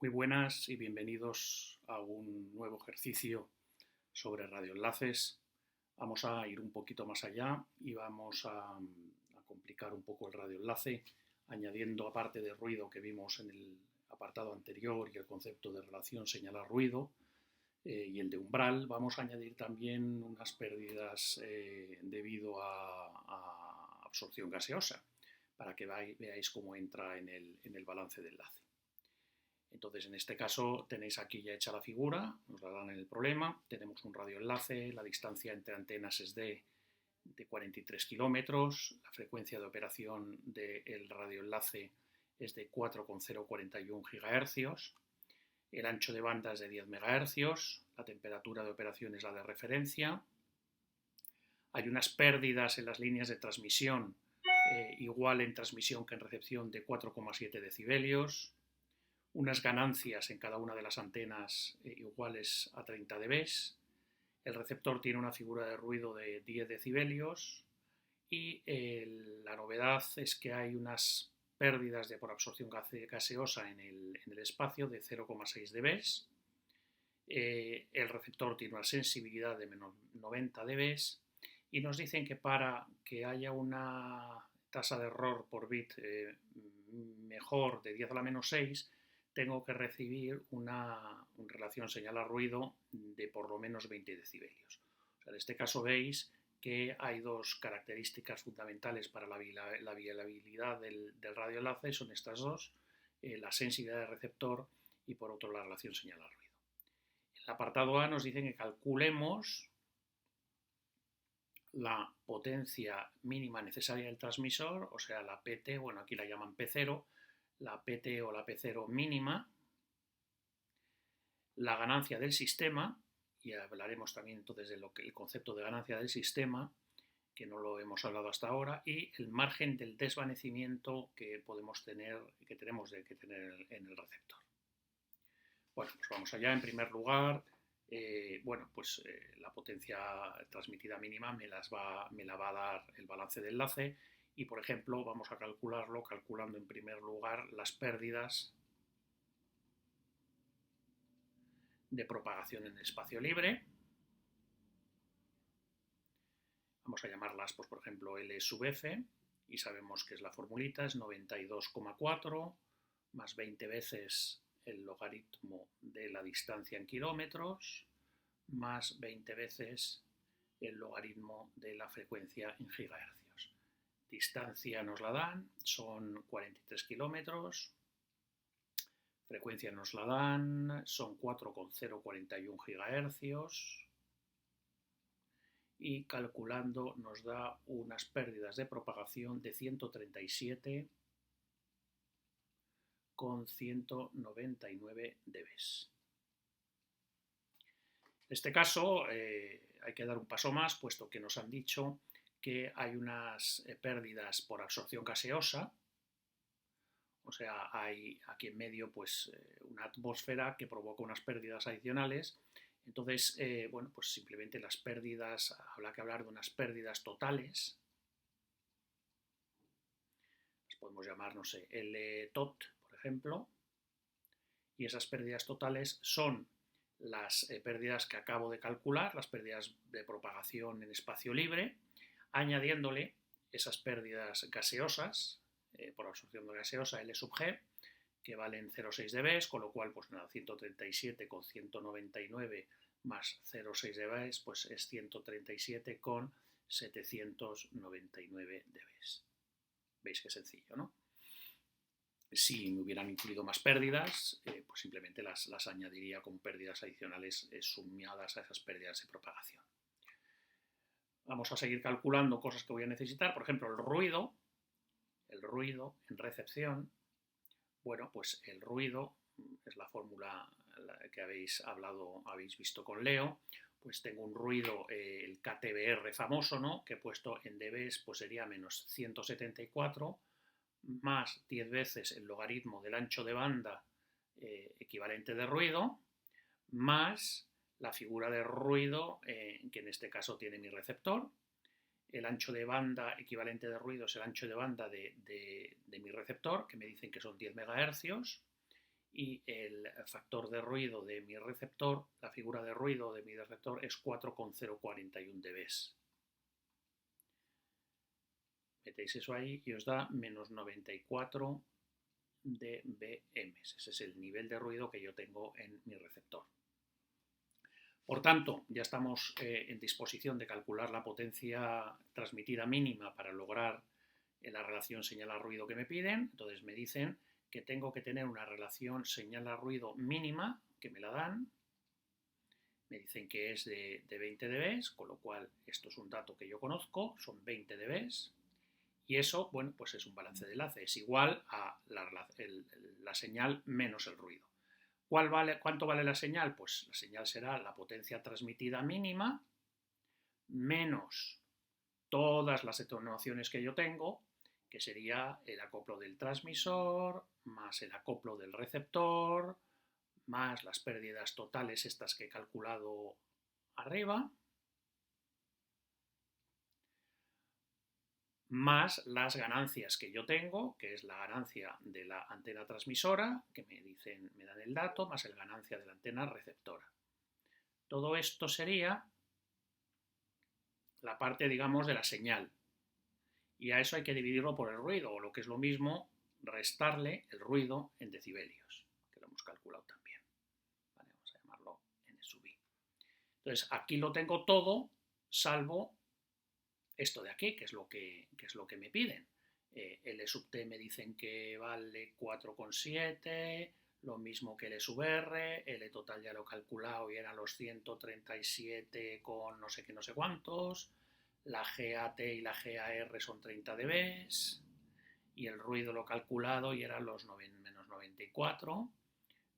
Muy buenas y bienvenidos a un nuevo ejercicio sobre radioenlaces. Vamos a ir un poquito más allá y vamos a complicar un poco el radioenlace, añadiendo, aparte de ruido que vimos en el apartado anterior y el concepto de relación señalar-ruido y el de umbral, vamos a añadir también unas pérdidas debido a absorción gaseosa, para que veáis cómo entra en el balance de enlace. Entonces, en este caso, tenéis aquí ya hecha la figura, nos la dan en el problema. Tenemos un radioenlace, la distancia entre antenas es de 43 kilómetros, la frecuencia de operación del radioenlace es de 4,041 GHz, el ancho de banda es de 10 MHz, la temperatura de operación es la de referencia, hay unas pérdidas en las líneas de transmisión, igual en transmisión que en recepción, de 4,7 decibelios, unas ganancias en cada una de las antenas iguales a 30 dB. El receptor tiene una figura de ruido de 10 decibelios y la novedad es que hay unas pérdidas por absorción gaseosa en el espacio de 0,6 dB. El receptor tiene una sensibilidad de menos 90 dB y nos dicen que para que haya una tasa de error por bit mejor de 10 a la menos 6, tengo que recibir una relación señal-ruido de por lo menos 20 decibelios. O sea, en este caso veis que hay dos características fundamentales para la viabilidad del radioenlace, son estas dos, la sensibilidad del receptor y por otro la relación señal-ruido. En el apartado A nos dicen que calculemos la potencia mínima necesaria del transmisor, o sea, la PT, bueno, aquí la llaman P0, la PT o la P0 mínima, la ganancia del sistema, y hablaremos también entonces de lo que el concepto de ganancia del sistema, que no lo hemos hablado hasta ahora, y el margen del desvanecimiento que podemos tener, que tenemos que tener en el receptor. Bueno, pues vamos allá. En primer lugar, la potencia transmitida mínima me la va a dar el balance de enlace y, por ejemplo, vamos a calcularlo calculando en primer lugar las pérdidas de propagación en espacio libre. Vamos a llamarlas, pues, por ejemplo, L sub F, y sabemos que es la formulita, es 92,4 más 20 veces el logaritmo de la distancia en kilómetros más 20 veces el logaritmo de la frecuencia en gigahercios. Distancia nos la dan, son 43 kilómetros. Frecuencia nos la dan, son 4,041 gigahercios. Y calculando nos da unas pérdidas de propagación de 137,199 dB. En este caso hay que dar un paso más, puesto que nos han dicho que hay unas pérdidas por absorción gaseosa, o sea, hay aquí en medio pues una atmósfera que provoca unas pérdidas adicionales. Entonces, pues simplemente las pérdidas, habrá que hablar de unas pérdidas totales, las podemos llamar, no sé, L-tot, por ejemplo, y esas pérdidas totales son las pérdidas que acabo de calcular, las pérdidas de propagación en espacio libre, añadiéndole esas pérdidas gaseosas, por absorción gaseosa L sub G, que valen 0,6 dB, con lo cual, pues nada, 137,199 más 0,6 dB, pues es 137,799 dB. ¿Veis qué sencillo, no? Si me hubieran incluido más pérdidas, pues simplemente las añadiría con pérdidas adicionales sumadas a esas pérdidas de propagación. Vamos a seguir calculando cosas que voy a necesitar, por ejemplo, el ruido en recepción. Bueno, pues el ruido es la fórmula que habéis visto con Leo. Pues tengo un ruido, el KTBR famoso, ¿no?, que he puesto en dB, pues sería menos 174 más 10 veces el logaritmo del ancho de banda equivalente de ruido, más la figura de ruido que en este caso tiene mi receptor. El ancho de banda equivalente de ruido es el ancho de banda de mi receptor, que me dicen que son 10 MHz, y el factor de ruido de mi receptor, la figura de ruido de mi receptor es 4,041 dB. Metéis eso ahí y os da menos 94 dBm. Ese es el nivel de ruido que yo tengo en mi receptor. Por tanto, ya estamos en disposición de calcular la potencia transmitida mínima para lograr la relación señal-ruido que me piden. Entonces me dicen que tengo que tener una relación señal-ruido mínima, que me la dan. Me dicen que es de 20 dB, con lo cual esto es un dato que yo conozco, son 20 dB. Y eso, bueno, pues es un balance de enlace, es igual a la señal menos el ruido. ¿Cuánto vale la señal? Pues la señal será la potencia transmitida mínima menos todas las atenuaciones que yo tengo, que sería el acoplo del transmisor, más el acoplo del receptor, más las pérdidas totales estas que he calculado arriba, más las ganancias que yo tengo, que es la ganancia de la antena transmisora, que me dan el dato, más la ganancia de la antena receptora. Todo esto sería la parte, digamos, de la señal. Y a eso hay que dividirlo por el ruido, o lo que es lo mismo, restarle el ruido en decibelios, que lo hemos calculado también. Vale, vamos a llamarlo N sub I. Entonces, aquí lo tengo todo, salvo esto de aquí, que es lo que me piden. L sub T me dicen que vale 4,7, lo mismo que L sub R, L total ya lo he calculado y eran los 137 con no sé qué, no sé cuántos, la GAT y la GAR son 30 dB, y el ruido lo he calculado y eran los menos 94.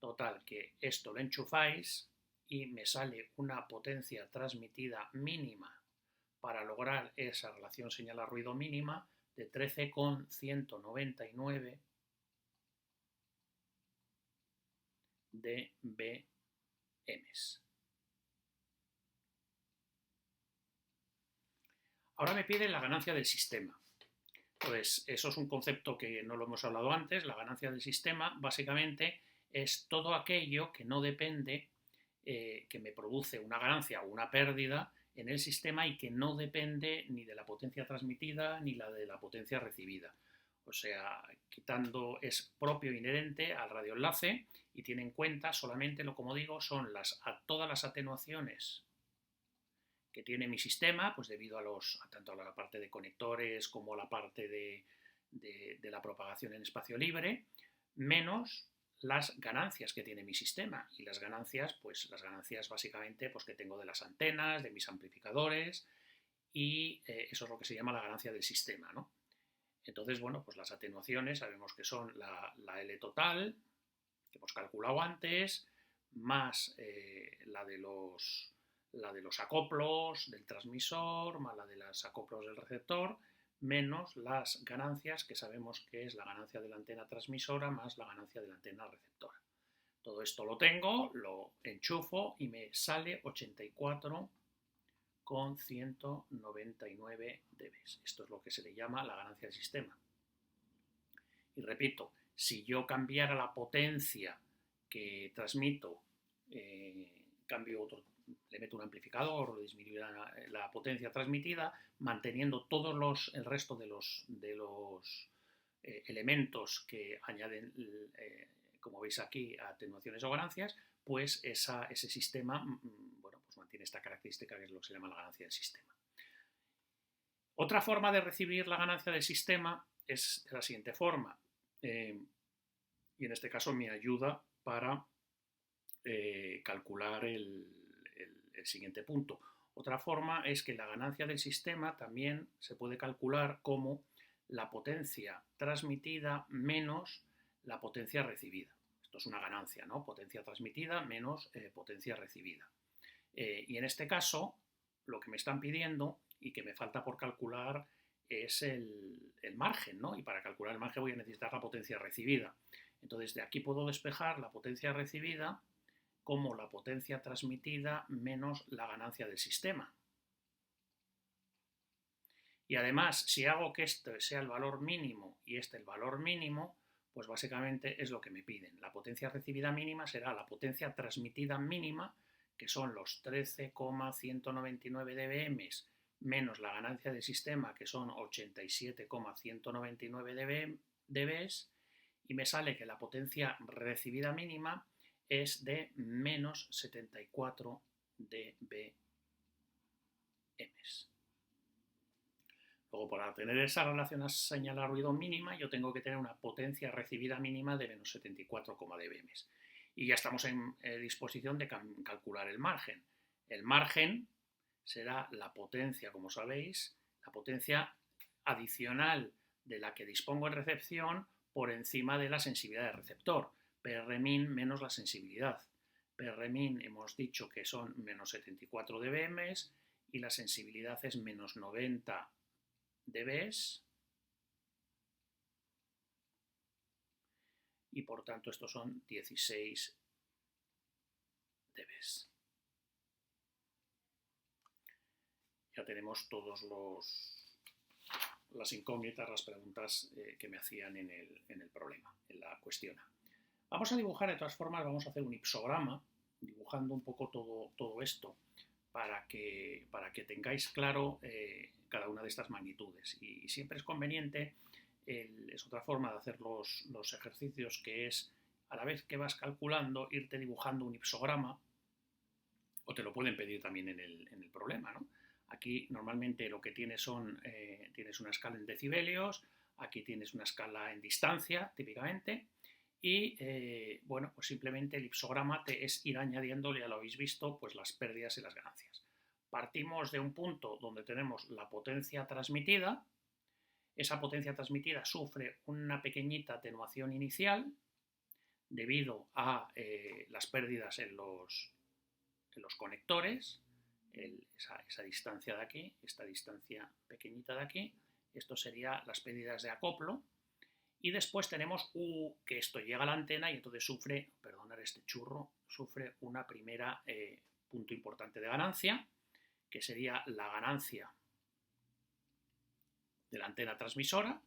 Total, que esto lo enchufáis y me sale una potencia transmitida mínima para lograr esa relación señal-ruido mínima de 13,199 dBm. Ahora me piden la ganancia del sistema. Entonces, eso es un concepto que no lo hemos hablado antes. La ganancia del sistema básicamente es todo aquello que no depende, que me produce una ganancia o una pérdida en el sistema y que no depende ni de la potencia transmitida ni la de la potencia recibida. O sea, es propio inherente al radioenlace y tiene en cuenta solamente, como digo, son todas las atenuaciones que tiene mi sistema, pues debido tanto a la parte de conectores como a la parte de la propagación en espacio libre, menos las ganancias que tiene mi sistema. Y las ganancias básicamente pues, que tengo de las antenas, de mis amplificadores, y eso es lo que se llama la ganancia del sistema, ¿no? Entonces, bueno, pues las atenuaciones sabemos que son la L total, que hemos calculado antes, más la de los acoplos del transmisor, más la de los acoplos del receptor, menos las ganancias, que sabemos que es la ganancia de la antena transmisora más la ganancia de la antena receptora. Todo esto lo tengo, lo enchufo y me sale 84,199 dB. Esto es lo que se le llama la ganancia del sistema. Y repito, si yo cambiara la potencia que transmito, le meto un amplificador o disminuyo la potencia transmitida, manteniendo el resto de los elementos que añaden, como veis aquí, atenuaciones o ganancias, pues ese sistema bueno, pues mantiene esta característica que es lo que se llama la ganancia del sistema. Otra forma de recibir la ganancia del sistema es de la siguiente forma, y en este caso me ayuda para calcular el siguiente punto. Otra forma es que la ganancia del sistema también se puede calcular como la potencia transmitida menos la potencia recibida. Esto es una ganancia, ¿no? Potencia transmitida menos potencia recibida. Y en este caso, lo que me están pidiendo y que me falta por calcular es el margen, ¿no? Y para calcular el margen voy a necesitar la potencia recibida. Entonces, de aquí puedo despejar la potencia recibida como la potencia transmitida menos la ganancia del sistema. Y además, si hago que este sea el valor mínimo y este el valor mínimo, pues básicamente es lo que me piden. La potencia recibida mínima será la potencia transmitida mínima, que son los 13,199 dBm, menos la ganancia del sistema, que son 87,199 dB, y me sale que la potencia recibida mínima es de menos 74 dBm. Luego, para tener esa relación a señal a ruido mínima, yo tengo que tener una potencia recibida mínima de menos 74, dBm. Y ya estamos en disposición de calcular el margen. El margen será la potencia, como sabéis, la potencia adicional de la que dispongo en recepción por encima de la sensibilidad del receptor. Prmin menos la sensibilidad. Prmin hemos dicho que son menos 74 dBm y la sensibilidad es menos 90 dB, y por tanto estos son 16 dB. Ya tenemos todos las incógnitas, las preguntas que me hacían en el problema, en la cuestión. Vamos a dibujar, de todas formas, vamos a hacer un ipsograma, dibujando un poco todo esto, para que tengáis claro cada una de estas magnitudes. Y siempre es conveniente, es otra forma de hacer los ejercicios, que es, a la vez que vas calculando, irte dibujando un ipsograma, o te lo pueden pedir también en el problema, ¿no? Aquí normalmente lo que tienes tienes una escala en decibelios, aquí tienes una escala en distancia, típicamente, y bueno, pues simplemente el ipsograma es ir añadiéndole, ya lo habéis visto, pues las pérdidas y las ganancias. Partimos de un punto donde tenemos la potencia transmitida. Esa potencia transmitida sufre una pequeñita atenuación inicial debido a las pérdidas en los conectores, esa distancia de aquí, esta distancia pequeñita de aquí. Esto sería las pérdidas de acoplo. Y después tenemos U, que esto llega a la antena y entonces sufre, perdonad este churro, sufre una primera punto importante de ganancia, que sería la ganancia de la antena transmisora.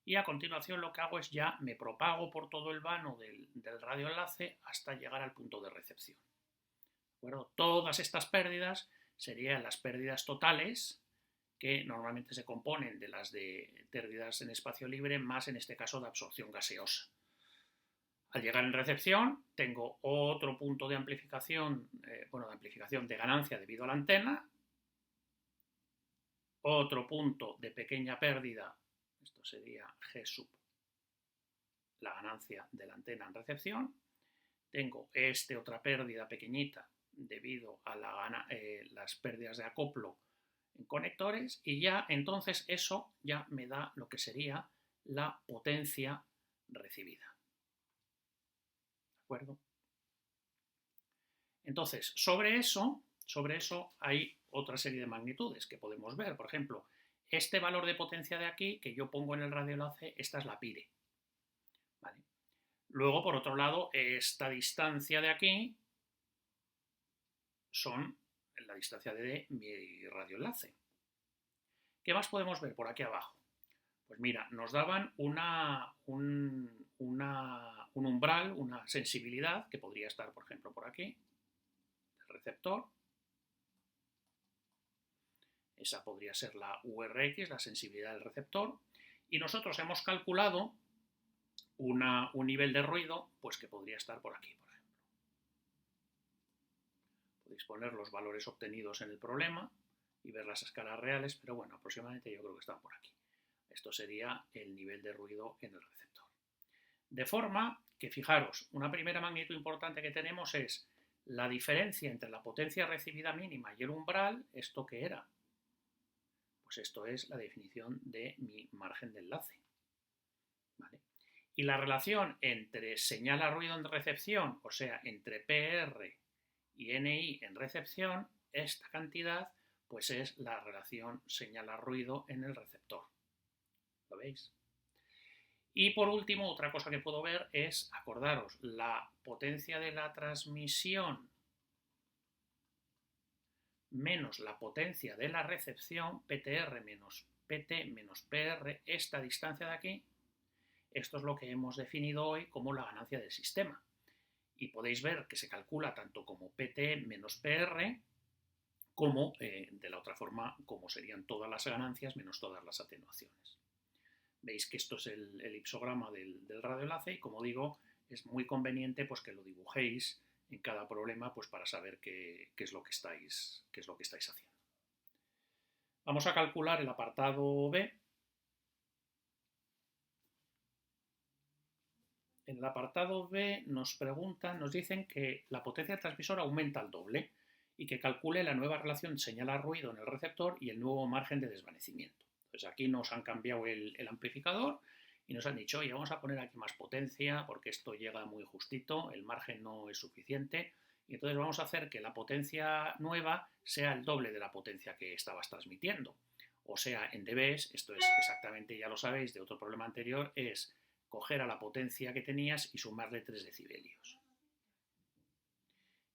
Y a continuación lo que hago es ya me propago por todo el vano del radioenlace hasta llegar al punto de recepción. ¿De acuerdo? Todas estas pérdidas serían las pérdidas totales, que normalmente se componen de las de pérdidas en espacio libre, más en este caso de absorción gaseosa. Al llegar en recepción, tengo otro punto de amplificación, de ganancia debido a la antena, otro punto de pequeña pérdida, esto sería G sub, la ganancia de la antena en recepción, tengo otra pérdida pequeñita debido a las pérdidas de acoplo en conectores, y ya entonces eso ya me da lo que sería la potencia recibida. ¿De acuerdo? Entonces, sobre eso hay otra serie de magnitudes que podemos ver. Por ejemplo, este valor de potencia de aquí, que yo pongo en el radioenlace, esta es la pire. ¿Vale? Luego, por otro lado, esta distancia de aquí son la distancia de mi radioenlace. ¿Qué más podemos ver por aquí abajo? Pues mira, nos daban un umbral, una sensibilidad, que podría estar, por ejemplo, por aquí, el receptor. Esa podría ser la URX, la sensibilidad del receptor. Y nosotros hemos calculado un nivel de ruido, pues que podría estar por aquí, por ejemplo. Podéis poner los valores obtenidos en el problema y ver las escalas reales, pero bueno, aproximadamente yo creo que están por aquí. Esto sería el nivel de ruido en el receptor. De forma que, fijaros, una primera magnitud importante que tenemos es la diferencia entre la potencia recibida mínima y el umbral. ¿Esto qué era? Pues esto es la definición de mi margen de enlace. ¿Vale? Y la relación entre señal a ruido en recepción, o sea, entre PR y NI en recepción, esta cantidad, pues es la relación señal a ruido en el receptor. ¿Lo veis? Y por último, otra cosa que puedo ver es, acordaros, la potencia de la transmisión menos la potencia de la recepción, PTR menos PT menos PR, esta distancia de aquí, Esto es lo que hemos definido hoy como la ganancia del sistema. Y podéis ver que se calcula tanto como PT menos PR, como de la otra forma, como serían todas las ganancias menos todas las atenuaciones. Veis que esto es el hipsograma del radioenlace y, como digo, es muy conveniente pues, que lo dibujéis en cada problema pues, para saber qué es lo que estáis haciendo. Vamos a calcular el apartado B. En el apartado B nos dicen que la potencia transmisora aumenta al doble y que calcule la nueva relación señal-ruido en el receptor y el nuevo margen de desvanecimiento. Entonces aquí nos han cambiado el amplificador y nos han dicho, oye, vamos a poner aquí más potencia porque esto llega muy justito, el margen no es suficiente, y entonces vamos a hacer que la potencia nueva sea el doble de la potencia que estabas transmitiendo. O sea, en dBs, esto es exactamente, ya lo sabéis, de otro problema anterior, es coger a la potencia que tenías y sumarle 3 decibelios.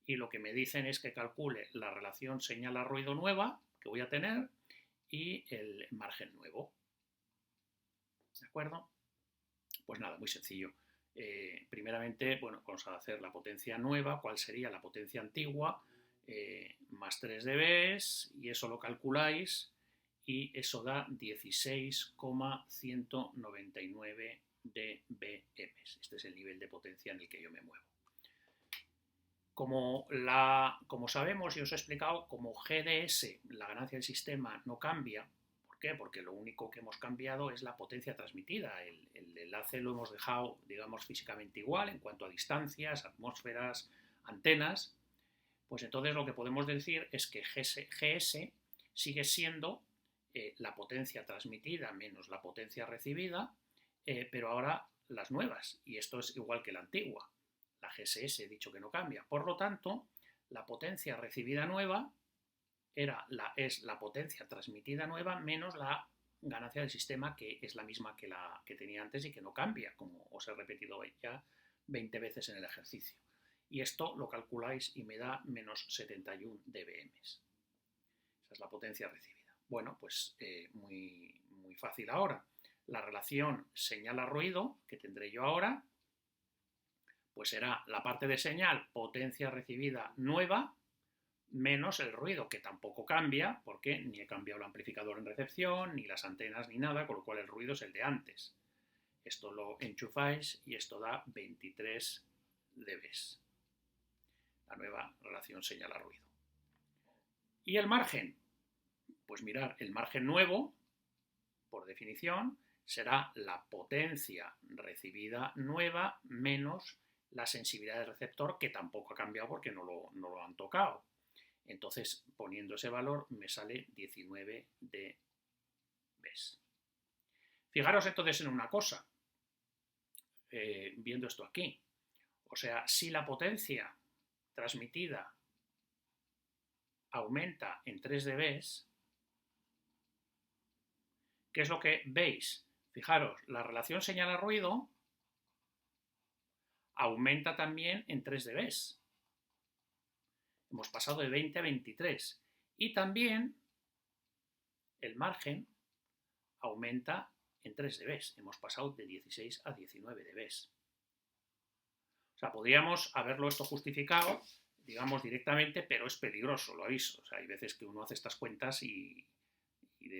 Y lo que me dicen es que calcule la relación señal a ruido nueva que voy a tener y el margen nuevo. ¿De acuerdo? Pues nada, muy sencillo. Primeramente, bueno, vamos a hacer la potencia nueva, cuál sería la potencia antigua, más 3 dBs, y eso lo calculáis, y eso da 16,199 dBm. Este es el nivel de potencia en el que yo me muevo. Como sabemos y os he explicado, como GDS, la ganancia del sistema, no cambia. ¿Por qué? Porque lo único que hemos cambiado es la potencia transmitida. El enlace lo hemos dejado, digamos, físicamente igual en cuanto a distancias, atmósferas, antenas. Pues entonces lo que podemos decir es que GS sigue siendo la potencia transmitida menos la potencia recibida, pero ahora las nuevas. Y esto es igual que la antigua. La GSS he dicho que no cambia. Por lo tanto, la potencia recibida nueva es la potencia transmitida nueva menos la ganancia del sistema, que es la misma que la que tenía antes y que no cambia, como os he repetido ya 20 veces en el ejercicio. Y esto lo calculáis y me da menos 71 dBm. Esa es la potencia recibida. Bueno, pues muy fácil ahora. La relación señal a ruido que tendré yo ahora, pues será la parte de señal potencia recibida nueva menos el ruido, que tampoco cambia, porque ni he cambiado el amplificador en recepción, ni las antenas, ni nada, con lo cual el ruido es el de antes. Esto lo enchufáis y esto da 23 dBs. La nueva relación señal a ruido. ¿Y el margen? Pues mirad, el margen nuevo, por definición, será la potencia recibida nueva menos la sensibilidad del receptor, que tampoco ha cambiado porque no lo han tocado. Entonces, poniendo ese valor, me sale 19 dBs. Fijaros entonces en una cosa, viendo esto aquí. O sea, si la potencia transmitida aumenta en 3 dBs, ¿qué es lo que veis? Fijaros, la relación señal a ruido aumenta también en 3 dBs. Hemos pasado de 20 a 23. Y también el margen aumenta en 3 dBs. Hemos pasado de 16 a 19 dBs. O sea, podríamos haberlo esto justificado, digamos, directamente, pero es peligroso, lo aviso. O sea, hay veces que uno hace estas cuentas y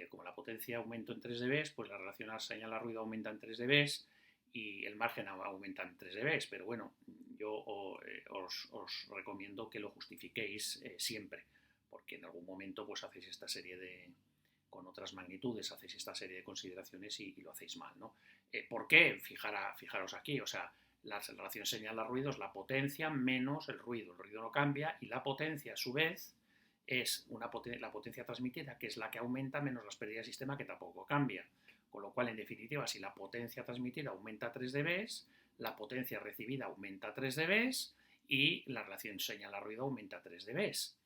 como la potencia aumenta en 3 dBs, pues la relación señal a ruido aumenta en 3 dBs y el margen aumenta en 3 dBs. Pero bueno, yo os recomiendo que lo justifiquéis siempre, porque en algún momento pues hacéis esta serie con otras magnitudes, hacéis esta serie de consideraciones y lo hacéis mal, ¿no? ¿Por qué? Fijaros aquí, o sea, la relación señal a ruido es la potencia menos el ruido no cambia, y la potencia a su vez es la potencia transmitida, que es la que aumenta menos las pérdidas de sistema, que tampoco cambia. Con lo cual, en definitiva, si la potencia transmitida aumenta 3 dBs, la potencia recibida aumenta 3 dBs y la relación señal a ruido aumenta 3 dBs.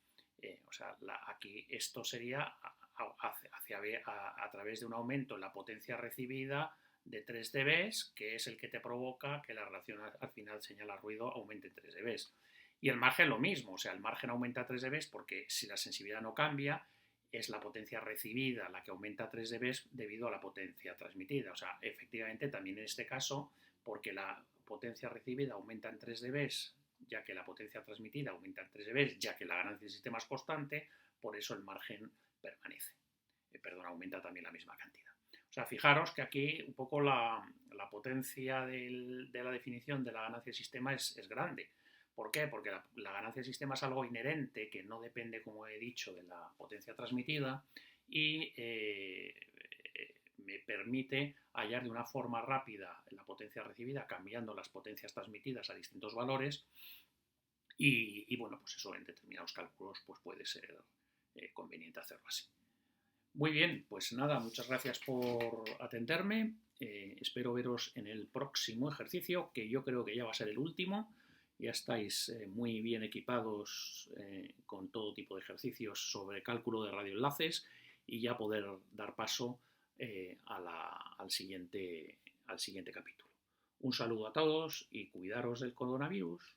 O sea, aquí esto sería a través de un aumento en la potencia recibida de 3 dBs, que es el que te provoca que la relación al final señal a ruido aumente 3 dBs. Y el margen lo mismo, o sea, el margen aumenta 3 dBs porque si la sensibilidad no cambia, es la potencia recibida la que aumenta 3 dB debido a la potencia transmitida. O sea, efectivamente también en este caso, porque la potencia recibida aumenta en 3 dB, ya que la potencia transmitida aumenta en 3 dB, ya que la ganancia del sistema es constante, por eso el margen permanece. Aumenta también la misma cantidad. O sea, fijaros que aquí un poco la potencia de la definición de la ganancia del sistema es grande. ¿Por qué? Porque la ganancia del sistema es algo inherente que no depende, como he dicho, de la potencia transmitida y me permite hallar de una forma rápida la potencia recibida cambiando las potencias transmitidas a distintos valores y bueno, pues eso en determinados cálculos pues puede ser conveniente hacerlo así. Muy bien, pues nada, muchas gracias por atenderme. Espero veros en el próximo ejercicio, que yo creo que ya va a ser el último. Ya estáis muy bien equipados con todo tipo de ejercicios sobre cálculo de radioenlaces y ya poder dar paso al siguiente capítulo. Un saludo a todos y cuidaros del coronavirus.